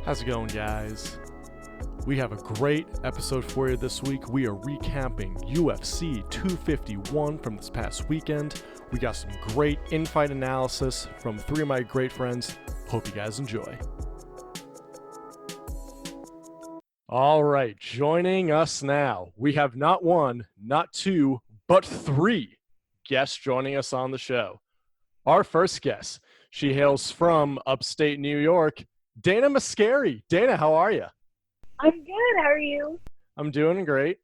How's it going, guys? We have a great episode for you this week. We are recapping UFC 251 from this past weekend. We got some great in-fight analysis from three of my great friends. Hope you guys enjoy. All right, joining us now, we have not one, not two, but three guests joining us on the show. Our first guest, she hails from upstate New York, Dana Mascari. Dana, how are you? I'm good. How are you? I'm doing great.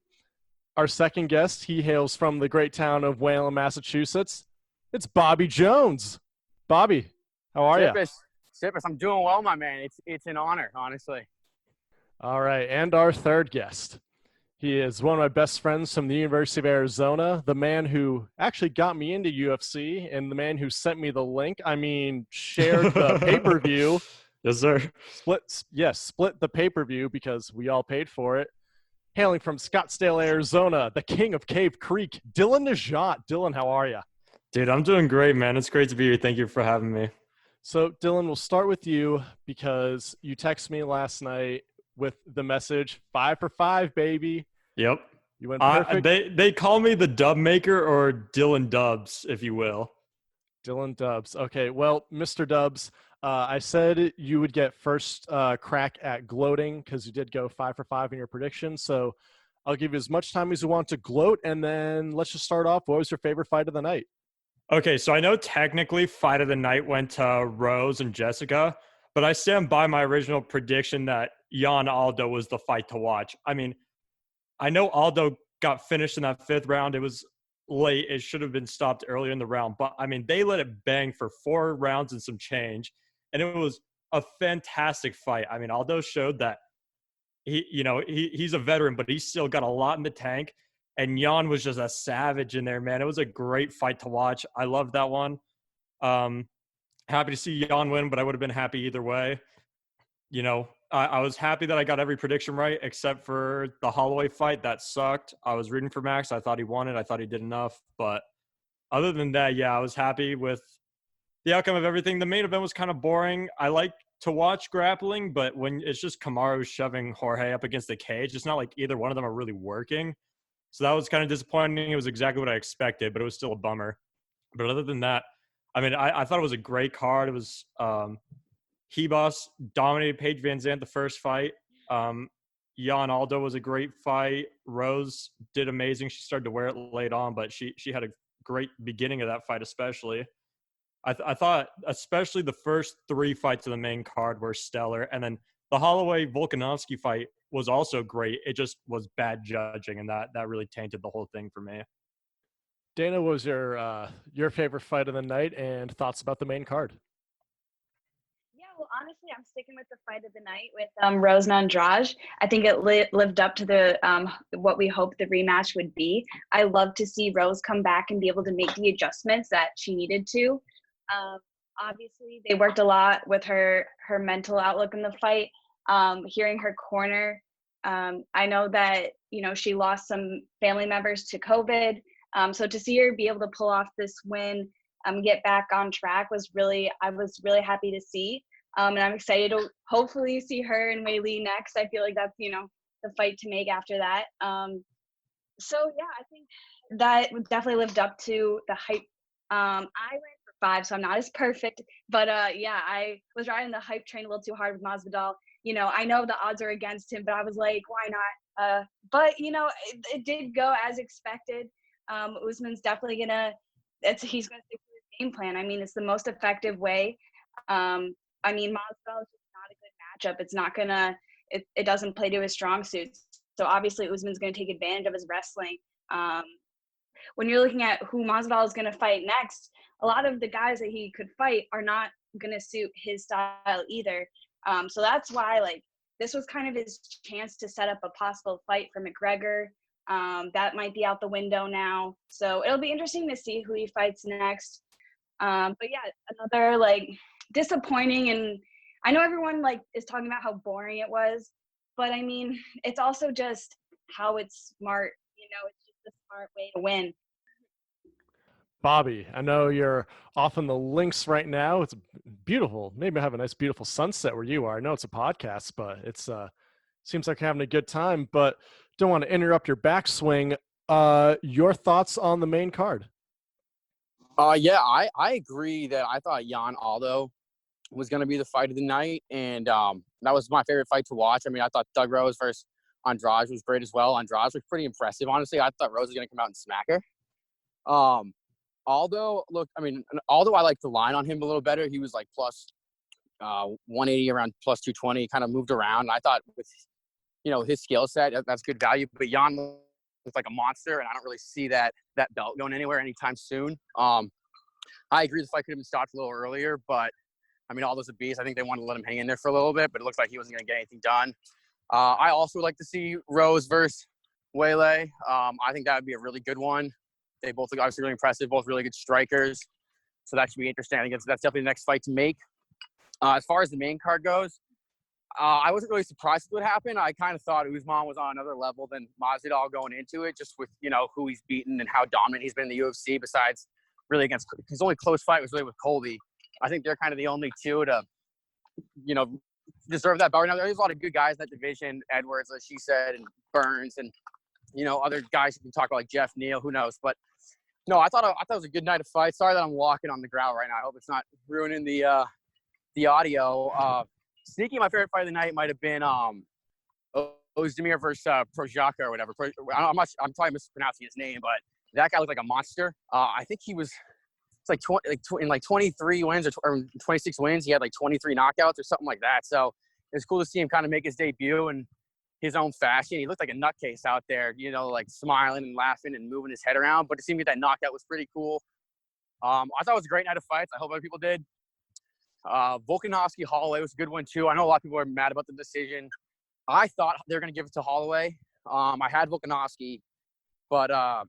Our second guest, he hails from the great town of Wayland, Massachusetts. It's Bobby Jones. Bobby, how are you? Tsipis, I'm doing well, my man. It's an honor, honestly. All right, and our third guest. He is one of my best friends from the University of Arizona, the man who actually got me into UFC and the man who sent me the link. Shared the pay-per-view. Yes, sir. Split the pay-per-view because we all paid for it. Hailing from Scottsdale, Arizona, the king of Cave Creek, Dillon Nageotte. Dillon, how are you? Dude, I'm doing great, man. It's great to be here. Thank you for having me. So, Dillon, we'll start with you because you texted me last night with the message, 5 for 5, baby. Yep. You went perfect. They call me the dub maker or Dylan Dubs, if you will. Dylan Dubs. Okay, well, Mr. Dubs, I said you would get first crack at gloating because you did go 5 for 5 in your prediction. So I'll give you as much time as you want to gloat, and then let's just start off. What was your favorite fight of the night? Okay, so I know technically fight of the night went to Rose and Jessica, but I stand by my original prediction that Jan Aldo was the fight to watch. I mean, I know Aldo got finished in that fifth round. It was late. It should have been stopped earlier in the round. But, I mean, they let it bang for 4 rounds and some change. And it was a fantastic fight. I mean, Aldo showed that he's a veteran, but he's still got a lot in the tank. And Jan was just a savage in there, man. It was a great fight to watch. I loved that one. Happy to see Jan win, but I would have been happy either way. I was happy that I got every prediction right except for the Holloway fight. That sucked. I was rooting for Max. I thought he won it. I thought he did enough. But other than that, yeah, I was happy with the outcome of everything. The main event was kind of boring. I like to watch grappling, but when it's just Kamaru shoving Jorge up against the cage, it's not like either one of them are really working. So that was kind of disappointing. It was exactly what I expected, but it was still a bummer. But other than that, I mean, I thought it was a great card. It was Hebos dominated Paige Van Zandt the first fight. Jan Aldo was a great fight. Rose did amazing. She started to wear it late on, but she had a great beginning of that fight especially. I thought especially the first 3 fights of the main card were stellar. And then the Holloway-Volkanovski fight was also great. It just was bad judging, and that really tainted the whole thing for me. Dana, what was your favorite fight of the night and thoughts about the main card? Yeah, well, honestly, I'm sticking with the fight of the night with Rose Andrade. I think it lived up to the what we hoped the rematch would be. I love to see Rose come back and be able to make the adjustments that she needed to. Obviously, they worked a lot with her mental outlook in the fight. Hearing her corner, I know that she lost some family members to COVID. So to see her be able to pull off this win, get back on track I was really happy to see. And I'm excited to hopefully see her and Wei Li next. I feel like that's, the fight to make after that. So yeah, I think that definitely lived up to the hype. I went for 5, so I'm not as perfect, but yeah, I was riding the hype train a little too hard with Masvidal. I know the odds are against him, but I was like, why not? But it did go as expected. Usman's definitely he's gonna stick to his game plan. I mean, it's the most effective way. Masvidal is just not a good matchup. It's not gonna. It doesn't play to his strong suits. So obviously, Usman's gonna take advantage of his wrestling. When you're looking at who Masvidal is gonna fight next, a lot of the guys that he could fight are not gonna suit his style either. So that's why this was kind of his chance to set up a possible fight for McGregor. That might be out the window now. So it'll be interesting to see who he fights next. But yeah, another disappointing, and I know everyone is talking about how boring it was, but I mean, it's also just how it's smart, it's just a smart way to win. Bobby, I know you're off in the links right now. It's beautiful. Maybe have a nice, beautiful sunset where you are. I know it's a podcast, but it's seems like you're having a good time. But don't want to interrupt your backswing. Your thoughts on the main card? Yeah, I agree that I thought Jan Aldo was going to be the fight of the night, and that was my favorite fight to watch. I mean, I thought Doug Rose versus Andrade was great as well. Andrade was pretty impressive, honestly. I thought Rose was going to come out and smack her. Aldo, look, I mean, Aldo, I like the line on him a little better. He was like plus 180, around plus 220, kind of moved around. And I thought with, his skill set, that's good value. But Jan looks like a monster, and I don't really see that belt going anywhere anytime soon. I agree the fight could have been stopped a little earlier, but I mean, Aldo's a beast. I think they wanted to let him hang in there for a little bit, but it looks like he wasn't going to get anything done. I also would like to see Rose versus Weili. I think that would be a really good one. They both look obviously really impressive, both really good strikers. So that should be interesting. I think that's definitely the next fight to make. As far as the main card goes, I wasn't really surprised with what happened. I kind of thought Usman was on another level than Masvidal going into it, just with, who he's beaten and how dominant he's been in the UFC, besides really against – his only close fight was really with Colby. I think they're kind of the only two to, deserve that belt. Now, there's a lot of good guys in that division, Edwards, as she said, and Burns, and, other guys you can talk about like Jeff Neal, who knows. But, no, I thought it was a good night of fight. Sorry that I'm walking on the ground right now. I hope it's not ruining the audio. Sneaky, my favorite fight of the night might have been Ozdemir versus Projaca or whatever. I'm probably mispronouncing his name, but that guy looked like a monster. I think he was in 23 wins or 26 wins. He had like 23 knockouts or something like that. So it was cool to see him kind of make his debut in his own fashion. He looked like a nutcase out there, like smiling and laughing and moving his head around. But to see him get that knockout was pretty cool. I thought it was a great night of fights. I hope other people did. Volkanovski Holloway was a good one too. I know a lot of people are mad about the decision. I thought they were going to give it to Holloway. I had Volkanovski, but I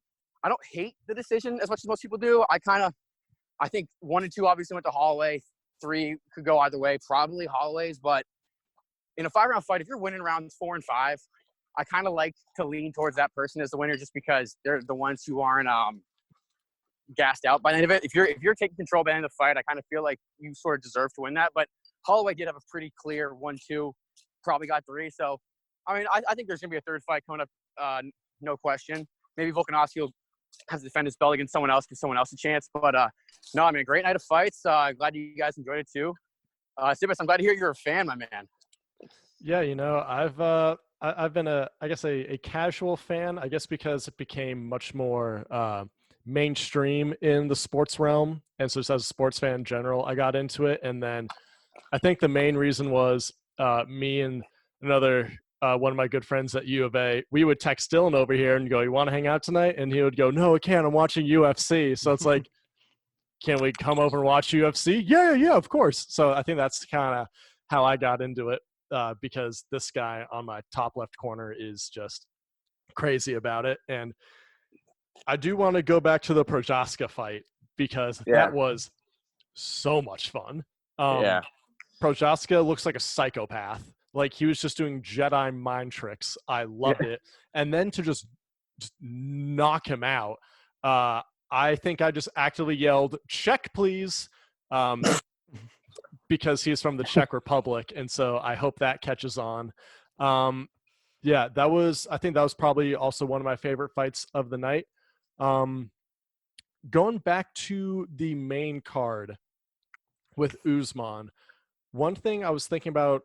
don't hate the decision as much as most people do. I think 1 and 2 obviously went to Holloway. 3 could go either way, probably Holloway's. But in a 5-round fight, if you're winning rounds 4 and 5, I kind of like to lean towards that person as the winner, just because they're the ones who aren't gassed out by the end of it. If you're taking control by the end of the fight, I kind of feel like you sort of deserve to win that. But Holloway did have a pretty clear 1-2, probably got 3. So, I mean, I think there's going to be a third fight coming up, no question. Maybe Volkanovski will have to defend his belt against someone else, give someone else a chance. But, no, I mean, great night of fights. Glad you guys enjoyed it too. Tsipis, I'm glad to hear you're a fan, my man. Yeah, I've been a casual fan, I guess, because it became much more mainstream in the sports realm. And so just as a sports fan in general, I got into it. And then I think the main reason was me and another one of my good friends at U of A, we would text Dillon over here and go, "You want to hang out tonight?" And he would go, "No, I can't. I'm watching UFC." So it's like, can we come over and watch UFC? Yeah, of course. So I think that's kind of how I got into it, because this guy on my top left corner is just crazy about it. And I do want to go back to the Projaska fight, because that was so much fun. Projaska looks like a psychopath. Like, he was just doing Jedi mind tricks. I loved it. And then to just knock him out, I think I just actively yelled, "Check, please," because he's from the Czech Republic. And so I hope that catches on. I think that was probably also one of my favorite fights of the night. Going back to the main card with Usman, one thing I was thinking about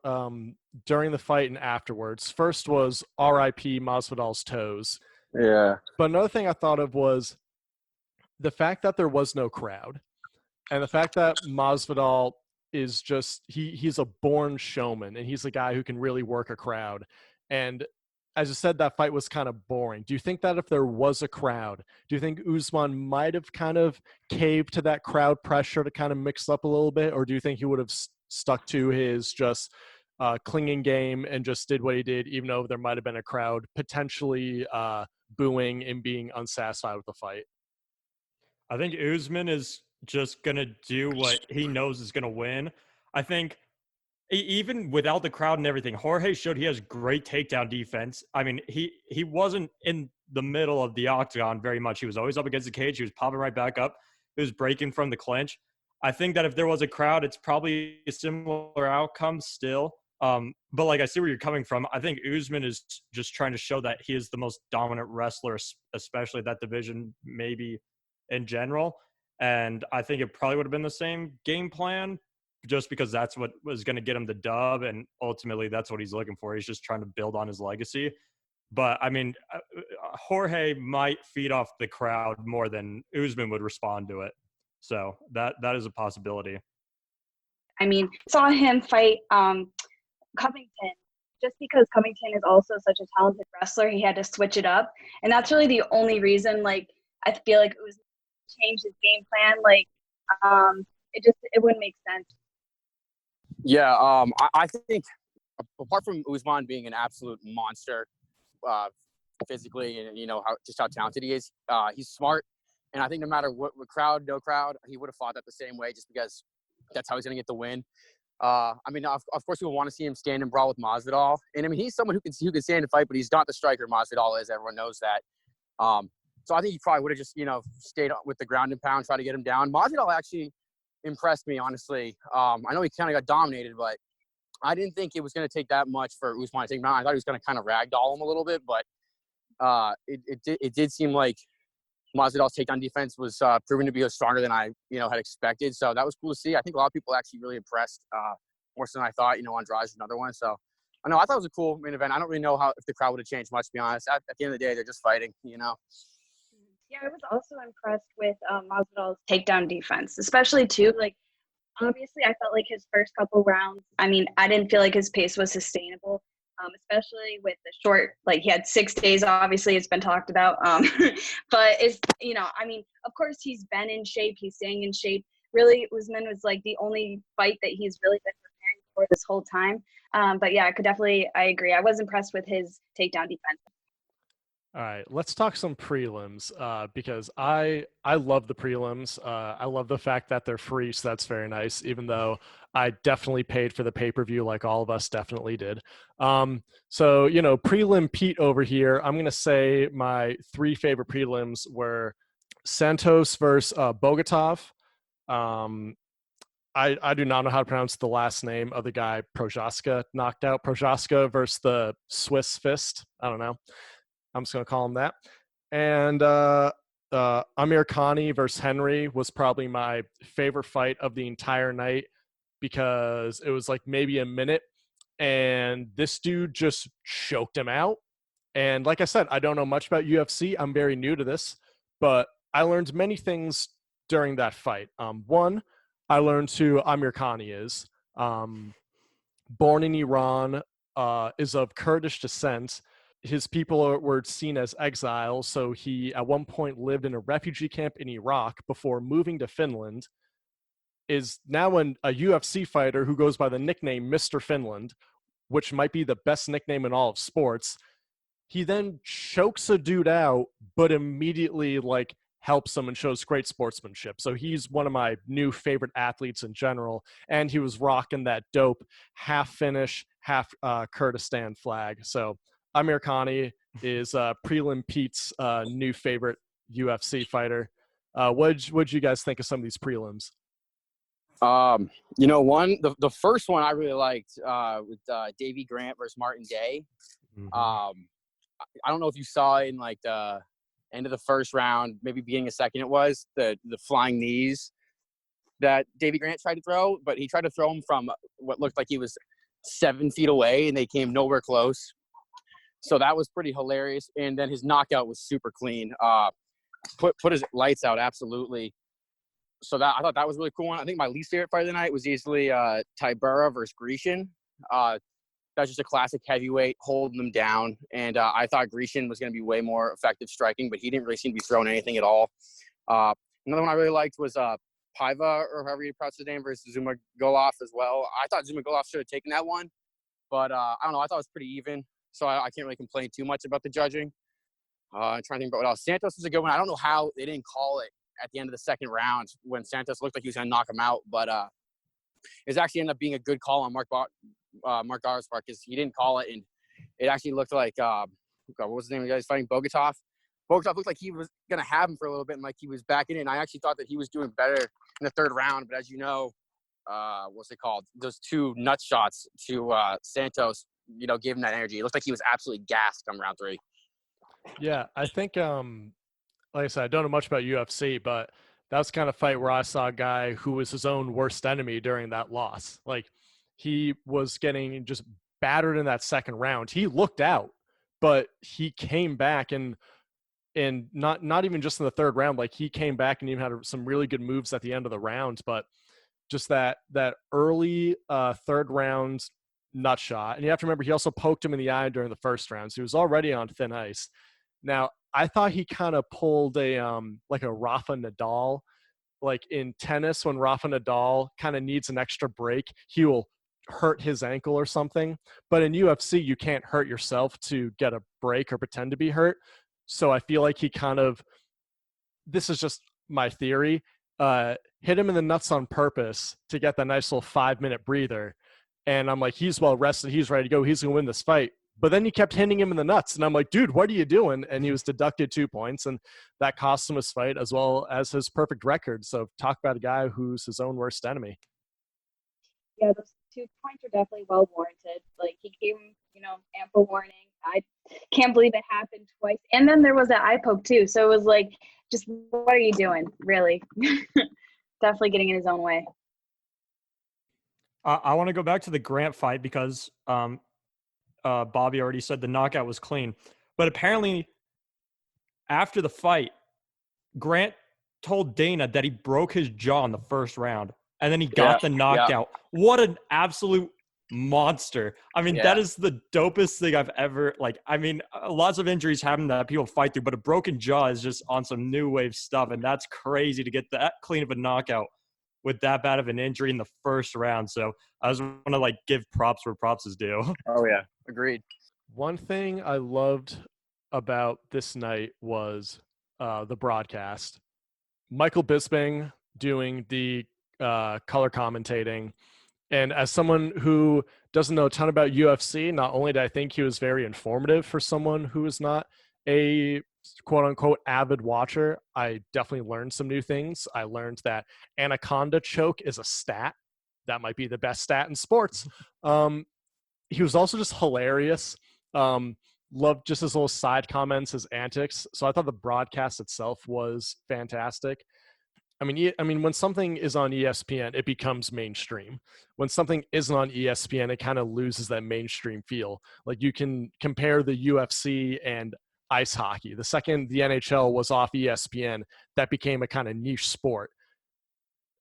during the fight and afterwards, first was RIP Masvidal's toes. Yeah. But another thing I thought of was the fact that there was no crowd, and the fact that Masvidal is just he's a born showman, and he's a guy who can really work a crowd. And as you said, that fight was kind of boring. Do you think that if there was a crowd, do you think Usman might have kind of caved to that crowd pressure to kind of mix up a little bit? Or do you think he would have stuck to his just clinging game and just did what he did, even though there might have been a crowd potentially booing and being unsatisfied with the fight? I think Usman is just going to do what he knows is going to win. I think even without the crowd and everything, Jorge showed he has great takedown defense. I mean, he wasn't in the middle of the octagon very much. He was always up against the cage. He was popping right back up. who's breaking from the clinch. I think that if there was a crowd, it's probably a similar outcome still. But like I see where you're coming from. I think Usman is just trying to show that he is the most dominant wrestler, especially that division, maybe in general. And I think it probably would have been the same game plan, just because that's what was going to get him the dub, and ultimately that's what he's looking for. He's just trying to build on his legacy. But I mean, Jorge might feed off the crowd more than Usman would respond to it. So that is a possibility. I mean, saw him fight Covington. Just because Covington is also such a talented wrestler, he had to switch it up, and that's really the only reason. Like, I feel like Usman changed his game plan. Like, it wouldn't make sense. Yeah, I think apart from Usman being an absolute monster, physically, and how talented he is, he's smart, and I think no matter what crowd, no crowd, he would have fought that the same way, just because that's how he's gonna get the win. I mean, of course, we want to see him stand and brawl with Masvidal, and I mean, he's someone who can stand and fight, but he's not the striker Masvidal is. Everyone knows that. So I think he probably would have just stayed with the ground and pound, try to get him down. Masvidal actually impressed me, honestly. I know he kind of got dominated, but I didn't think it was going to take that much for Usman to take him out. I thought he was going to kind of ragdoll him a little bit, but it did seem like Masvidal's takedown defense was proven to be stronger than I had expected. So that was cool to see. I think a lot of people actually really impressed, more so than I thought. Andrade's another one. So I thought it was a cool main event. I don't really know if the crowd would have changed much, to be honest. At the end of the day, they're just fighting. Yeah, I was also impressed with Masvidal's takedown defense, especially too. Like, obviously, I felt like his first couple rounds. I mean, I didn't feel like his pace was sustainable, especially with the short. Like, he had 6 days. Obviously, it's been talked about. But it's I mean, of course, he's been in shape. He's staying in shape. Really, Usman was like the only fight that he's really been preparing for this whole time. But yeah, I agree. I was impressed with his takedown defense. All right, let's talk some prelims because I love the prelims. I love the fact that they're free, so that's very nice, even though I definitely paid for the pay-per-view like all of us definitely did. So, prelim Pete over here, I'm going to say my 3 favorite prelims were Santos versus Bogatov. I do not know how to pronounce the last name of the guy Prochaska knocked out. Prochaska versus the Swiss Fist. I don't know. I'm just going to call him that. And Amir Khani versus Henry was probably my favorite fight of the entire night because it was like maybe a minute and this dude just choked him out. And like I said, I don't know much about UFC. I'm very new to this, but I learned many things during that fight. One, I learned who Amir Khani is. Born in Iran, is of Kurdish descent. His people were seen as exiles, so he at one point lived in a refugee camp in Iraq before moving to Finland, is now a UFC fighter who goes by the nickname Mr. Finland, which might be the best nickname in all of sports. He then chokes a dude out, but immediately helps him and shows great sportsmanship. So he's one of my new favorite athletes in general, and he was rocking that dope half Finnish, half Kurdistan flag. So Amir Khani is Prelim Pete's new favorite UFC fighter. What'd you guys think of some of these prelims? The first one I really liked with Davey Grant versus Martin Day. Mm-hmm. I don't know if you saw in the end of the first round, maybe beginning of second, it was the flying knees that Davey Grant tried to throw, but he tried to throw them from what looked like he was 7 feet away, and they came nowhere close. So that was pretty hilarious. And then his knockout was super clean. Put his lights out, absolutely. So I thought that was a really cool one. I think my least favorite fight of the night was easily Tybura versus Grecian. That was just a classic heavyweight holding them down. And I thought Grecian was going to be way more effective striking, but he didn't really seem to be throwing anything at all. Another one I really liked was Paiva, or however you pronounce his name, versus Zuma Goloff as well. I thought Zuma Goloff should have taken that one, but I don't know. I thought it was pretty even, so I can't really complain too much about the judging. I'm trying to think about what else. Santos was a good one. I don't know how they didn't call it at the end of the second round when Santos looked like he was going to knock him out, but it actually ended up being a good call on Mark Gar's part because he didn't call it, and it actually looked like what was the name of the guy who's fighting, Bogatov? Bogusov looked like he was going to have him for a little bit and like he was backing in. I actually thought that he was doing better in the third round, but as you know, what's it called? Those 2 nut shots to Santos, gave him that energy. It looked like he was absolutely gassed come round 3. Yeah, I think like I said, I don't know much about UFC, but that was the kind of fight where I saw a guy who was his own worst enemy during that loss. Like he was getting just battered in that second round. He looked out, but he came back and not even just in the third round. Like he came back and even had some really good moves at the end of the round. But just that early third round nut shot, and you have to remember he also poked him in the eye during the first round, so he was already on thin ice. Now I thought he kind of pulled a like a Rafa Nadal, like in tennis when Rafa Nadal kind of needs an extra break, he will hurt his ankle or something. But in UFC, you can't hurt yourself to get a break or pretend to be hurt. So I feel like he kind of, this is just my theory, hit him in the nuts on purpose to get that nice little 5-minute breather. And I'm like, he's well rested. He's ready to go. He's going to win this fight. But then he kept hitting him in the nuts. And I'm like, dude, what are you doing? And he was deducted 2 points. And that cost him his fight as well as his perfect record. So talk about a guy who's his own worst enemy. Yeah, those 2 points are definitely well warranted. Like he gave him, ample warning. I can't believe it happened twice. And then there was that eye poke too. So it was like, just what are you doing? Really? Definitely getting in his own way. I want to go back to the Grant fight because Bobby already said the knockout was clean. But apparently, after the fight, Grant told Dana that he broke his jaw in the first round, and then he got the knockout. Yeah. What an absolute monster. I mean, that is the dopest thing I've ever, lots of injuries happen that people fight through, but a broken jaw is just on some new wave stuff, and that's crazy to get that clean of a knockout with that bad of an injury in the first round. So I just want to give props where props is due. Oh yeah, agreed. One thing I loved about this night was the broadcast. Michael Bisping doing the color commentating. And as someone who doesn't know a ton about UFC, not only did I think he was very informative for someone who is not a quote unquote avid watcher, I definitely learned some new things. I learned that anaconda choke is a stat. That might be the best stat in sports. He was also just hilarious. Loved just his little side comments, his antics. So I thought the broadcast itself was fantastic. I mean, when something is on ESPN, it becomes mainstream. When something isn't on ESPN, it kind of loses that mainstream feel. Like you can compare the UFC and ice hockey. The second the NHL was off ESPN, that became a kind of niche sport.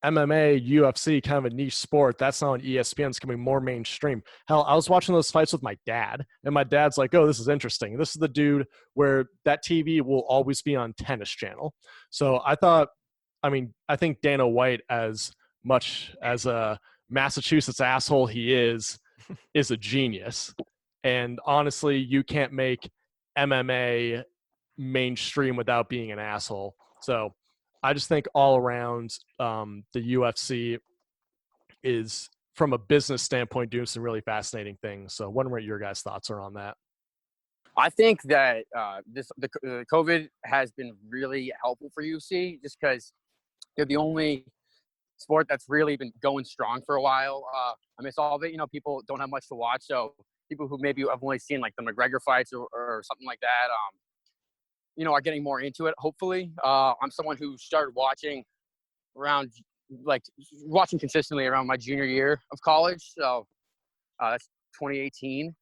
MMA, UFC, kind of a niche sport. That's now on ESPN. It's becoming more mainstream. Hell, I was watching those fights with my dad, and my dad's like, oh, this is interesting. This is the dude where that TV will always be on Tennis Channel. So I think Dana White, as much as a Massachusetts asshole he is a genius. And honestly, you can't make MMA mainstream without being an asshole. So I just think all around the UFC is, from a business standpoint, doing some really fascinating things. So wondering what your guys' thoughts are on that. I think that the COVID has been really helpful for UFC just because they're the only sport that's really been going strong for a while. Amidst all of it, people don't have much to watch. So people who maybe have only seen the McGregor fights or something like that, are getting more into it, hopefully. I'm someone who started watching watching consistently around my junior year of college. So that's 2018.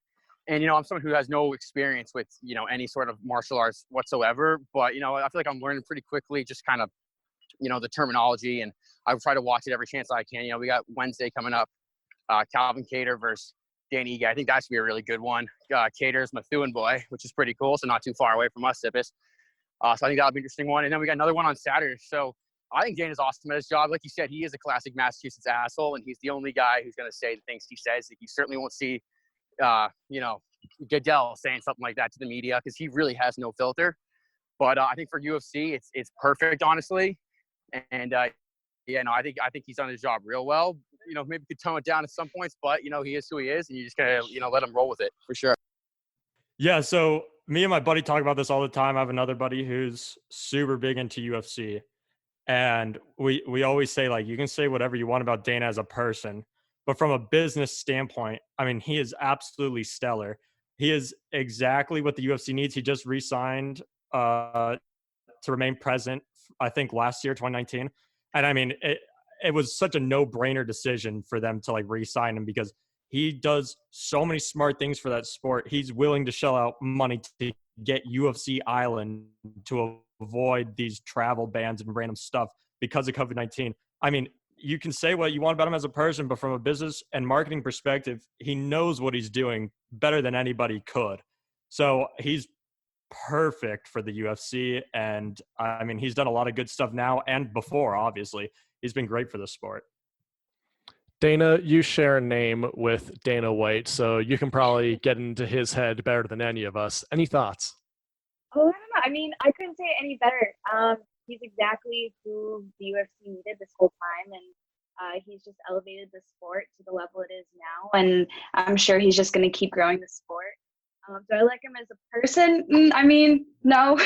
And, I'm someone who has no experience with, any sort of martial arts whatsoever. But, I feel like I'm learning pretty quickly just kind of, the terminology. And I try to watch it every chance I can. We got Wednesday coming up, Calvin Kattar versus Dan Ige. I think that should be a really good one. Kattar's Methuen boy, which is pretty cool. So not too far away from us, Tsipis. So I think that'll be an interesting one. And then we got another one on Saturday. So I think Dana's awesome at his job. Like you said, he is a classic Massachusetts asshole, and he's the only guy who's going to say the things he says. You certainly won't see, Goodell saying something like that to the media because he really has no filter. But I think for UFC, it's perfect, honestly. And I think he's done his job real well. Maybe could tone it down at some points, but he is who he is, and you just gotta let him roll with it for sure. Yeah. So me and my buddy talk about this all the time. I have another buddy who's super big into UFC. And we always say, like, you can say whatever you want about Dana as a person, but from a business standpoint, I mean, he is absolutely stellar. He is exactly what the UFC needs. He just re-signed to remain present, I think last year, 2019. And I mean, it was such a no-brainer decision for them to like re-sign him because he does so many smart things for that sport. He's willing to shell out money to get UFC Island to avoid these travel bans and random stuff because of COVID-19. I mean, you can say what you want about him as a person, but from a business and marketing perspective, he knows what he's doing better than anybody could. So he's perfect for the UFC. And I mean, he's done a lot of good stuff now and before, obviously. He's been great for the sport. Dana, you share a name with Dana White, so you can probably get into his head better than any of us. Any thoughts? Oh, I don't know. I mean, I couldn't say it any better. He's exactly who the UFC needed this whole time, and he's just elevated the sport to the level it is now. And I'm sure he's just going to keep growing the sport. Do I like him as a person? I mean, no.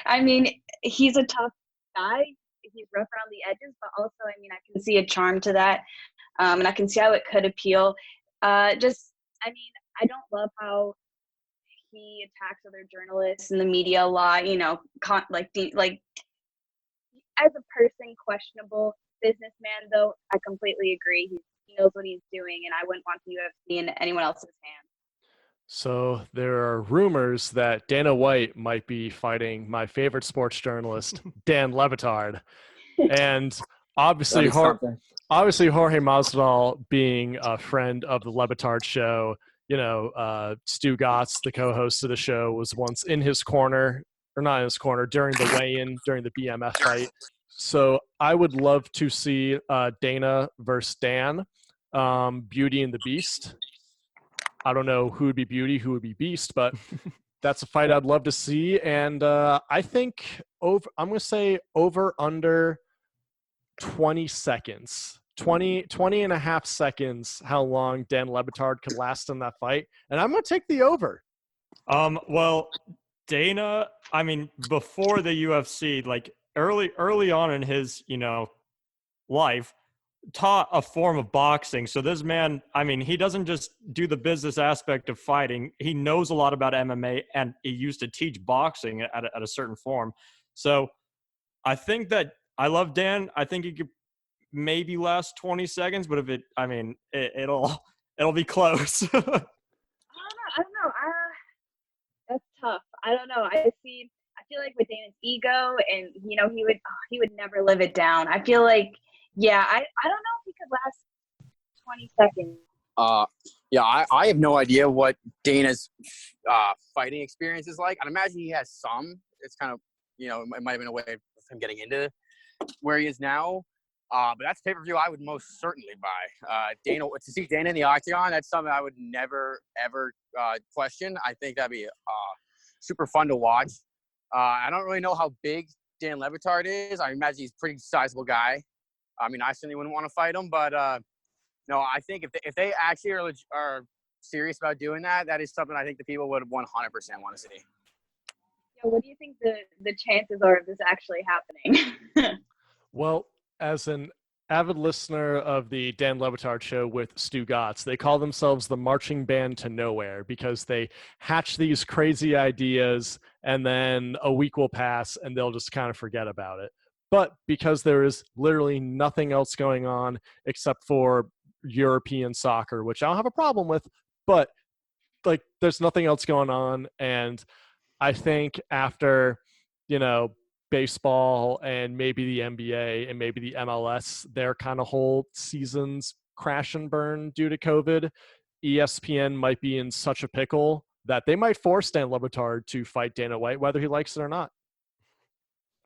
I mean, he's a tough guy. He's rough around the edges, but also, I mean, I can see a charm to that, and I can see how it could appeal. I mean, I don't love how he attacks other journalists and the media a lot. You know, as a person, questionable. Businessman, though, I completely agree. He knows what he's doing, and I wouldn't want the UFC in anyone else's hands. So there are rumors that Dana White might be fighting my favorite sports journalist, Dan Le Batard. And obviously, obviously Jorge Masvidal being a friend of the Le Batard show, Stu Gotts, the co-host of the show, was once in his corner, or not in his corner, during the weigh-in, during the BMF fight. So I would love to see Dana versus Dan, Beauty and the Beast. I don't know who would be Beauty, who would be Beast, but that's a fight I'd love to see. And I think I'm going to say over under 20 seconds. 20 and a half seconds how long Dan Le Batard could last in that fight. And I'm going to take the over. Well, Dana, I mean, before the UFC, like early on in his, life, taught a form of boxing. So this man, I mean, he doesn't just do the business aspect of fighting. He knows a lot about MMA, and he used to teach boxing at a certain form. So I think that I love Dan. I think he could maybe last 20 seconds, but it'll be close. I don't know. That's tough. I don't know. I feel like with Dana's ego, and he would never live it down. I feel like, yeah, I don't know if he could last 20 seconds. I have no idea what Dana's fighting experience is like. I'd imagine he has some. It's kind of, it might have been a way of him getting into where he is now. But that's a pay-per-view I would most certainly buy. To see Dana in the octagon, that's something I would never, ever question. I think that'd be super fun to watch. I don't really know how big Dan Le Batard is. I imagine he's a pretty sizable guy. I mean, I certainly wouldn't want to fight him, but no, I think if they actually are serious about doing that, that is something I think the people would 100% want to see. Yeah, what do you think the chances are of this actually happening? Well, as an avid listener of the Dan Le Batard show with Stu Gotts, they call themselves the marching band to nowhere because they hatch these crazy ideas and then a week will pass and they'll just kind of forget about it. But because there is literally nothing else going on except for European soccer, which I don't have a problem with, but like there's nothing else going on. And I think after, baseball and maybe the NBA and maybe the MLS, their kind of whole seasons crash and burn due to COVID, ESPN might be in such a pickle that they might force Dan Le Batard to fight Dana White, whether he likes it or not.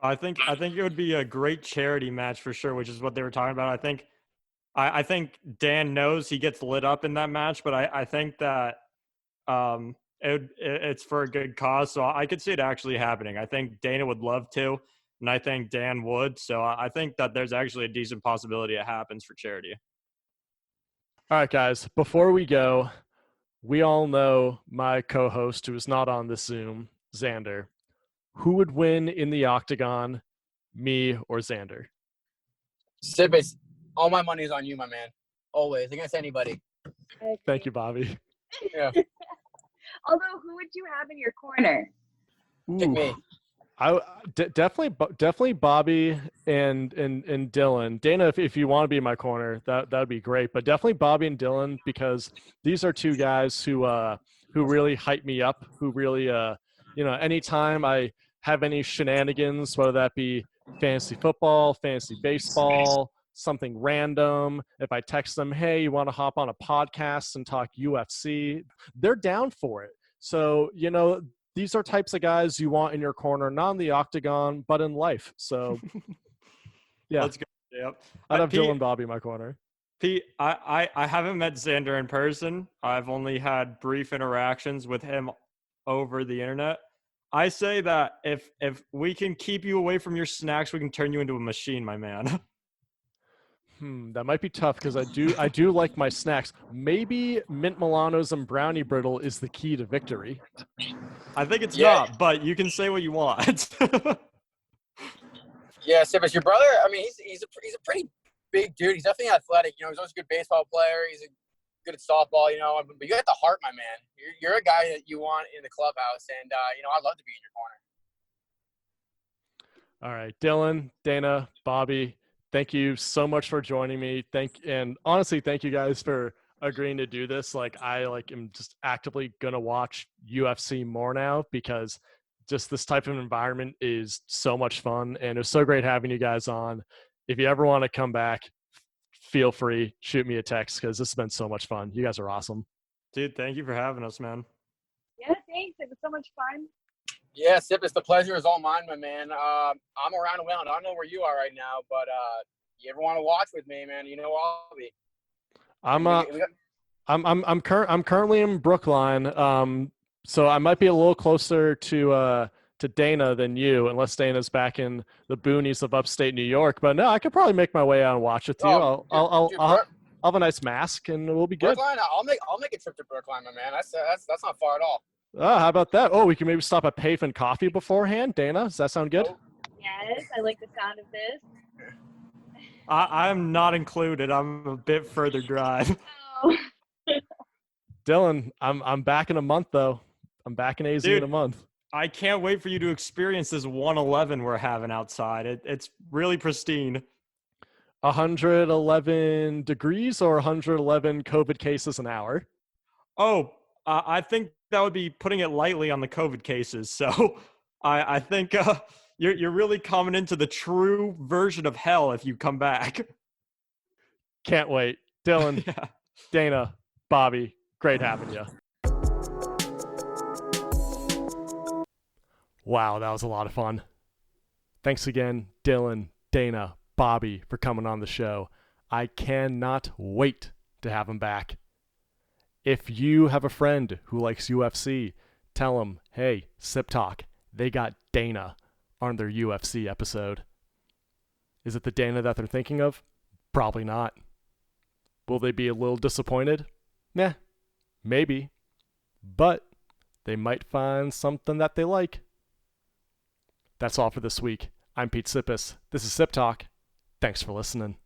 I think it would be a great charity match for sure, which is what they were talking about. I think Dan knows he gets lit up in that match, but I think that it's for a good cause. So I could see it actually happening. I think Dana would love to, and I think Dan would. So I think that there's actually a decent possibility it happens for charity. All right, guys, before we go, we all know my co-host who is not on this Zoom, Xander. Who would win in the octagon, me or Xander? Tsipis, all my money is on you, my man. Always against anybody. Thank you, Bobby. Yeah. Although, who would you have in your corner? Pick Ooh, me. definitely Bobby and Dillon. Dana, if you want to be in my corner, that would be great. But definitely Bobby and Dillon, because these are two guys who really hype me up. Who really anytime I have any shenanigans, whether that be fantasy football, fantasy baseball, something random. If I text them, hey, you want to hop on a podcast and talk UFC, they're down for it. So, these are types of guys you want in your corner, not in the octagon, but in life. So, yeah, Let's go. Yep. I'd have Pete, Dylan Bobby in my corner. Pete, I haven't met Xander in person. I've only had brief interactions with him over the internet. I say that if we can keep you away from your snacks, we can turn you into a machine, my man. That might be tough because I do like my snacks. Maybe mint Milanos and brownie brittle is the key to victory. I think it's Yeah. not, but you can say what you want. Yeah, Tsipis, your brother. I mean, he's a pretty big dude. He's definitely athletic. He's also a good baseball player. He's good at softball. But you got the heart, my man. You're a guy that you want in the clubhouse, and I'd love to be in your corner. All right, Dylan, Dana, Bobby, thank you so much for joining me. And honestly, thank you guys for agreeing to do this. I am just actively gonna watch UFC more now because just this type of environment is so much fun, and it was so great having you guys on. If you ever want to come back, feel free, shoot me a text because this has been so much fun. You guys are awesome. Dude, thank you for having us, man. Yeah, thanks. It was so much fun. Yeah, Tsipis, the pleasure is all mine, my man. I'm around Wayland. I don't know where you are right now, but you ever want to watch with me, man? You know I'll be. I'm currently in Brookline, so I might be a little closer to Dana than you, unless Dana's back in the boonies of upstate New York. But no, I could probably make my way out and watch it too. I'll have a nice mask and we'll be good. Brookline, I'll make a trip to Brookline, my man. That's not far at all. How about that? Oh, we can maybe stop at Pavement Coffee beforehand. Dana, does that sound good? Yes, I like the sound of this. I'm not included. I'm a bit further drive. Oh. Dylan, I'm back in a month though. I'm back in AZ in a month. I can't wait for you to experience this 111 we're having outside. It's really pristine. 111 degrees or 111 COVID cases an hour? Oh, I think that would be putting it lightly on the COVID cases. So I think you're really coming into the true version of hell if you come back. Can't wait. Dylan, Yeah. Dana, Bobby, great having you. Wow, that was a lot of fun. Thanks again, Dylan, Dana, Bobby, for coming on the show. I cannot wait to have them back. If you have a friend who likes UFC, tell them, hey, Sip Talk, they got Dana on their UFC episode. Is it the Dana that they're thinking of? Probably not. Will they be a little disappointed? Nah, maybe. But they might find something that they like. That's all for this week. I'm Pete Tsipis. This is Sip Talk. Thanks for listening.